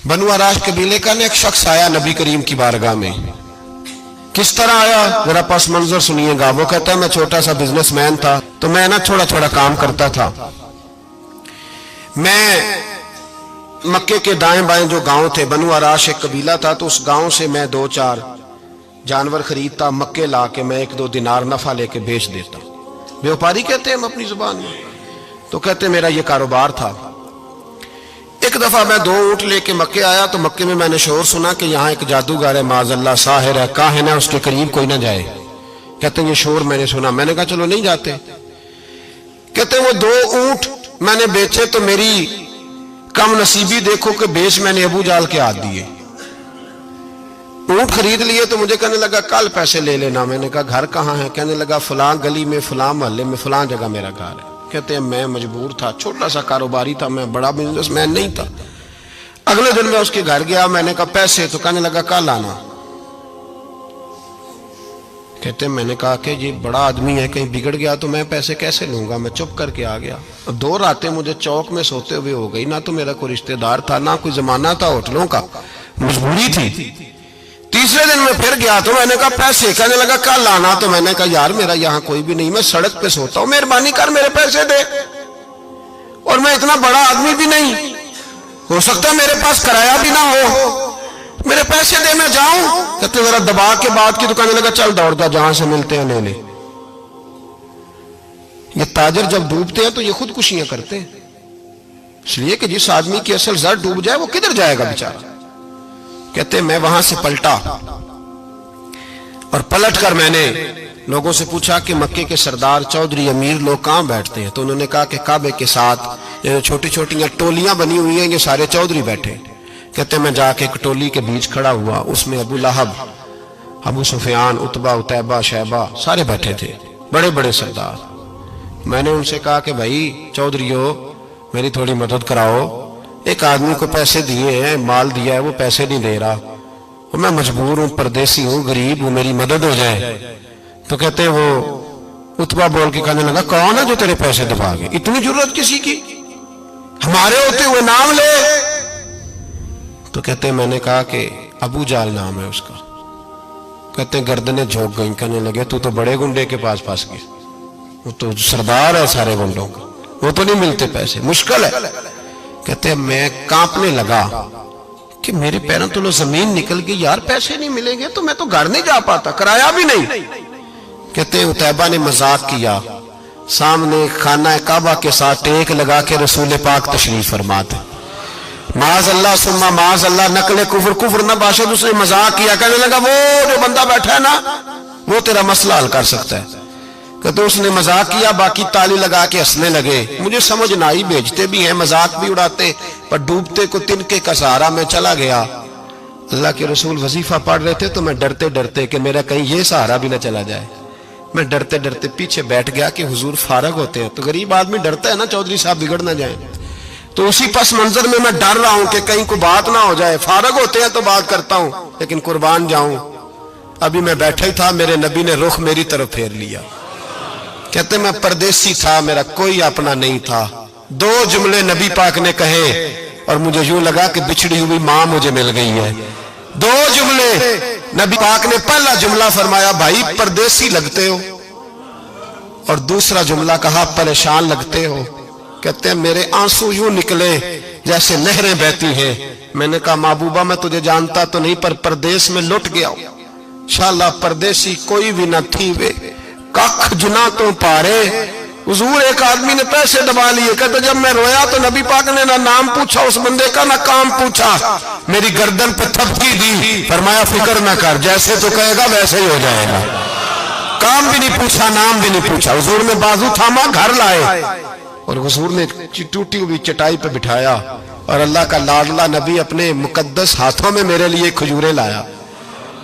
बनु आराश कबीले का ना एक शख्स आया नबी करीम की बारगाह में। किस तरह आया जरा पस मंजर सुनिएगा। वो कहता है मैं छोटा सा बिजनेसमैन था, तो मैं ना थोड़ा थोड़ा काम करता था। मैं मक्के के दाएं बाएं जो गांव थे, बनु आराश एक कबीला था, तो उस गांव से मैं 2-4 जानवर खरीदता, मक्के ला के मैं 1-2 दिनार नफा लेके बेच देता। व्यापारी कहते हैं हम अपनी जुबान में, तो कहते मेरा ये कारोबार था। एक दफा मैं 2 ऊंट लेके मक्के आया, तो मक्के में मैंने शोर सुना कि यहाँ एक जादूगर है, माजल्ला साहिर है, काहिन है, उसके करीब कोई ना जाए। कहते हैं ये शोर मैंने सुना। मैंने कहा चलो नहीं जाते। कहते वो 2 ऊंट मैंने बेचे तो मेरी कम नसीबी देखो कि बेच मैंने अबू जाल के हाथ दिए। ऊंट खरीद लिए तो मुझे कहने लगा कल पैसे ले लेना। मैंने कहा घर कहाँ है? कहने लगा फलां गली में, फलां मोहल्ले में, फलां जगह मेरा घर है। कहते हैं मैं मजबूर था, छोटा सा कारोबारी था, मैं बड़ा बिजनेसमैन नहीं था। अगले दिन मैं उसके घर गया, मैंने कहा पैसे, तो कहने लगा कल आना। कहते हैं मैंने कहा कि ये बड़ा आदमी है, कहीं बिगड़ गया तो मैं पैसे कैसे लूंगा। मैं चुप करके आ गया। 2 रातें मुझे चौक में सोते हुए हो गई। ना तो मेरा कोई रिश्तेदार था, ना कोई जमाना था होटलों का, मजबूरी थी। तीसरे दिन मैं फिर गया तो मैंने कहा पैसे, कहने लगा कल आना। तो मैंने कहा यार मेरा यहाँ कोई भी नहीं, मैं सड़क पे सोता हूँ, मेहरबानी कर मेरे पैसे दे। और मैं इतना बड़ा आदमी भी नहीं, हो सकता है मेरे पास किराया भी ना हो, मेरे पैसे दे मैं जाऊं। कहते जरा दबा के बात की। तो कहने लगा चल दौड़ जा, जहां से मिलते हैं ले ले। ये ताजर जब डूबते हैं तो ये खुदकुशियां करते हैं, इसलिए कि जिस आदमी की असल जर डूब जाए वो किधर जाएगा बेचारा। कहते मैं वहां से पलटा और पलट कर मैंने लोगों से पूछा कि मक्के के सरदार, चौधरी, अमीर लोग कहां बैठते हैं। तो उन्होंने कहा कि काबे के साथ ये छोटी छोटी टोलियां बनी हुई हैं, ये सारे चौधरी बैठे। कहते मैं जाके एक टोली के बीच खड़ा हुआ, उसमें अबू लहब, अबू सुफियान, उतबा, उतैबा, शैबा सारे बैठे थे, बड़े बड़े सरदार। मैंने उनसे कहा कि भाई चौधरीओ मेरी थोड़ी मदद कराओ, एक आदमी को पैसे दिए हैं, माल दिया है, वो पैसे नहीं दे रहा, और मैं मजबूर हूं, परदेसी हूं, गरीब हूं, मेरी मदद हो जाए। तो कहते वो उतबा बोल के कहने लगा कौन है जो तेरे पैसे दबा गए, इतनी जरूरत किसी की, हमारे होते हुए नाम ले। तो कहते मैंने कहा कि अबू जाल नाम है उसका। कहते गर्दनें झोंक गई। कहने लगे तू तो बड़े गुंडे के पास फंस गए, वो तो सरदार है सारे गुंडों का, वो तो नहीं मिलते पैसे, मुश्किल है। कहते मैं कांपने लगा कि मेरे पैरों तो जमीन निकल गई, यार पैसे नहीं मिलेंगे तो मैं तो घर नहीं जा पाता, किराया भी नहीं। कहते उतैबा ने मजाक किया, सामने खाना काबा के साथ टेक लगा के रसूल पाक तशरीफ फरमाते, माज अल्लाह सुम्मा माज अल्लाह, नकले कुफर, कुफर न बाशद। उसने मजाक किया, कहने लगा वो जो बंदा बैठा है ना वो तेरा मसला हल कर सकता है। कहते उसने मजाक किया, बाकी ताली लगा के हंसने लगे। मुझे समझ ना आई, भेजते भी हैं, मजाक भी उड़ाते, पर डूबते को तिनके का सहारा मैं चला गया। अल्लाह के रसूल वजीफा पढ़ रहे थे तो मैं डरते डरते कि मेरा कहीं ये सहारा भी ना चला जाए, मैं डरते डरते पीछे बैठ गया कि हुजूर फारग होते हैं। तो गरीब आदमी डरता है ना चौधरी साहब बिगड़ ना जाए, तो उसी पस मंजर में मैं डर रहा हूं कि कहीं को बात ना हो जाए। फारग होते हैं तो बात करता हूं, लेकिन कुर्बान जाऊं। अभी मैं बैठा ही था, मेरे नबी ने रुख मेरी तरफ फेर लिया। कहते मैं परदेसी था, मेरा कोई अपना नहीं था। 2 जुमले नबी पाक ने कहे और मुझे यूं लगा कि बिछड़ी हुई मां मुझे मिल गई है। 2 जुमले नबी पाक ने, पहला जुमला फरमाया भाई परदेसी लगते हो, और दूसरा जुमला कहा परेशान लगते हो। कहते हैं मेरे आंसू यूं निकले जैसे नहरें बहती हैं। मैंने कहा महबूबा मैं तुझे जानता तो नहीं, पर परदेश में लुट गया हूं। शाला परदेसी कोई भी न थी वे, कख जुना तो पारे। हुजूर एक आदमी ने पैसे दबा लिए। कहते जब मैं रोया तो नबी पाक ने ना नाम पूछा उस बंदे का, ना काम पूछा, मेरी गर्दन पे थपकी दी, फरमाया फिक्र ना कर, जैसे तो कहेगा वैसे ही हो जाएगा। काम भी नहीं पूछा, नाम भी नहीं पूछा। हुजूर ने बाजू थामा, घर लाए, और हुजूर ने टूटी हुई चटाई पे बिठाया, और अल्लाह का लाडला नबी अपने मुकद्दस हाथों में मेरे लिए खजूरें लाया,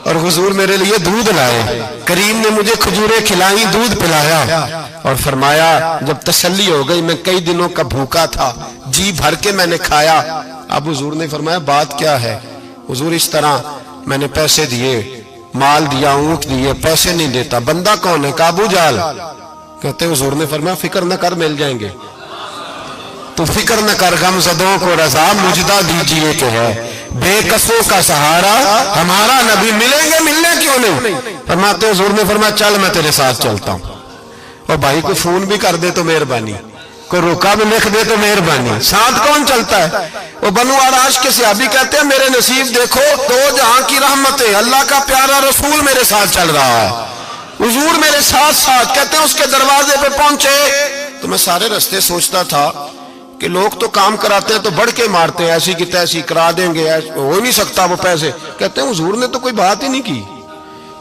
और हुजूर मेरे लिए दूध लाए। करीम ने मुझे खजूरें खिलाई, दूध पिलाया, और फरमाया जब तसल्ली हो गई, मैं कई दिनों का भूखा था, जी भर के मैंने खाया। अब हुजूर ने फरमाया बात क्या है। हुजूर इस तरह मैंने पैसे दिए, माल दिया, ऊंट दिए, पैसे नहीं देता। बंदा कौन है? अबू जाल। कहते हुजूर ने फरमाया फिक्र न कर, मिल जाएंगे। तो फिक्र न कर, गम ज़दों को रज़ा मुजदा दीजिए कि है। بے کسوں کا سہارا ہمارا نبی، ملیں گے ملنے کیوں نہیں؟ فرماتے حضور نے فرمایا چل میں تیرے ساتھ چلتا ہوں۔ اور بھائی کو فون بھی کر دے تو مہربانی، کوئی روکا بھی لکھ دے تو مہربانی، ساتھ کون چلتا ہے؟ وہ بنو آراش کے صحابی کہتے ہیں میرے نصیب دیکھو، دو جہاں کی رحمتیں، اللہ کا پیارا رسول میرے ساتھ چل رہا ہے، حضور میرے ساتھ ساتھ۔ کہتے ہیں اس کے دروازے پہ پہنچے تو میں سارے رستے سوچتا تھا کہ لوگ تو کام کراتے ہیں تو بڑھ کے مارتے ہیں، ایسی کی تیسی کرا دیں گے، ہو ہی نہیں سکتا وہ پیسے۔ کہتے ہیں حضور نے تو کوئی بات ہی نہیں کی،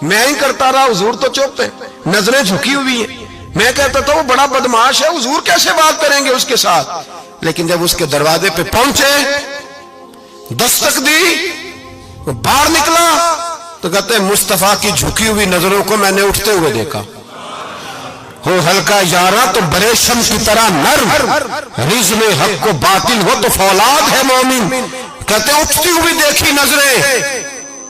میں ہی کرتا رہا، حضور تو چپ ہے، نظریں جھکی ہوئی ہیں۔ میں کہتا تھا وہ بڑا بدماش ہے، حضور کیسے بات کریں گے اس کے ساتھ؟ لیکن جب اس کے دروازے پہ پہنچے، دستک دی، وہ باہر نکلا تو کہتے ہیں مصطفیٰ کی جھکی ہوئی نظروں کو میں نے اٹھتے ہوئے دیکھا۔ ہو ہلکا یارا تو بریشم کی طرح نرم، رزم حق کو باطل ہو تو فولاد ہے مومن۔ کہتے ہیں اٹھتی ہوئی دیکھی نظریں،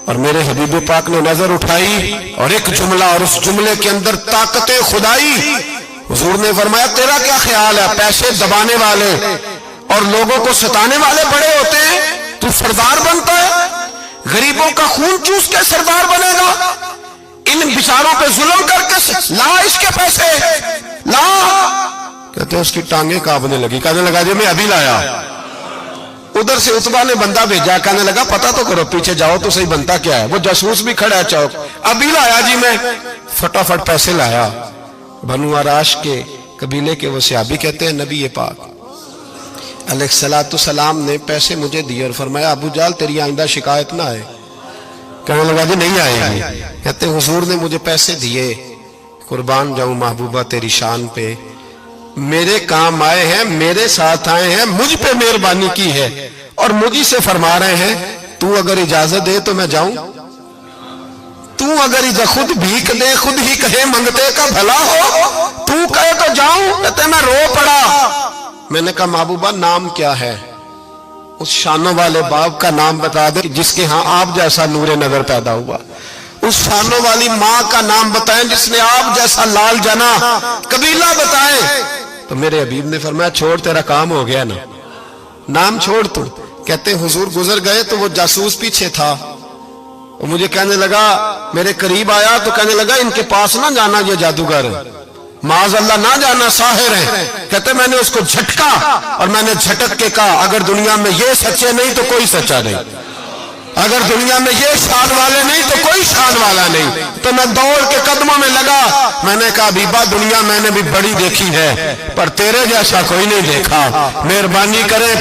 اور میرے حبیب پاک نے نظر اٹھائی اور ایک جملہ، اور اس جملے کے اندر طاقت خدائی۔ حضور نے فرمایا تیرا کیا خیال ہے؟ پیسے دبانے والے اور لوگوں کو ستانے والے بڑے ہوتے ہیں، تو سردار بنتا ہے؟ غریبوں کا خون چوس کے سردار بنے گا؟ ان بیچاروں پہ ظلم کر کے لا اس کے پیسے لا۔ کہتے ہیں اس کی ٹانگیں کانپنے لگی، کہنے لگا جی میں ابھی لایا۔ ادھر سے عتبہ نے بندہ بھیجا، کہنے لگا پتہ تو کرو، پیچھے جاؤ تو صحیح بنتا کیا ہے۔ وہ جاسوس بھی کھڑا ہے چوک، ابھی لایا جی میں، فٹافٹ پیسے لایا۔ بنو آراش کے قبیلے کے وہ صحابی کہتے ہیں نبی پاک علیہ السلام نے پیسے مجھے دیے اور فرمایا ابو جال تیری آئندہ شکایت نہ آئے۔ کہنے لگا جی نہیں آئے گی۔ کہتے ہیں حضور نے مجھے پیسے دیے، قربان جاؤں محبوبہ تیری شان پہ، میرے کام آئے ہیں، میرے ساتھ آئے ہیں، مجھ پہ مہربانی کی ہے، اور مجھے سے فرما رہے ہیں تو اگر اجازت دے تو میں جاؤں، تو اگر خود بھیک دے، خود ہی کہے منگتے کا بھلا ہو، تو کہے تو جاؤں۔ کہتے ہیں میں رو پڑا۔ میں نے کہا محبوبہ نام کیا ہے؟ اس شانوں والے باپ کا نام بتا دے جس کے ہاں آپ جیسا نور نظر پیدا ہوا، اس شانوں والی ماں کا نام بتائیں جس نے آپ جیسا لال جنا، قبیلہ بتائیں۔ تو میرے حبیب نے فرمایا چھوڑ تیرا کام ہو گیا نا، نام چھوڑ تو۔ کہتے ہیں حضور گزر گئے تو وہ جاسوس پیچھے تھا، وہ مجھے کہنے لگا، میرے قریب آیا تو کہنے لگا ان کے پاس نہ جانا، یہ جادوگر معاذ اللہ نہ جانا، ساحر ہیں۔ کہتے میں نے اس کو جھٹکا اور میں نے جھٹک کے کہا اگر دنیا میں یہ سچے نہیں تو کوئی سچا نہیں، اگر دنیا میں یہ شان والے نہیں تو کوئی شان والا نہیں۔ تو میں دوڑ کے قدموں میں لگا، میں نے کہا حبیبہ دنیا میں نے بھی بڑی دیکھی ہے پر تیرے جیسا کوئی نہیں دیکھا، مہربانی کرے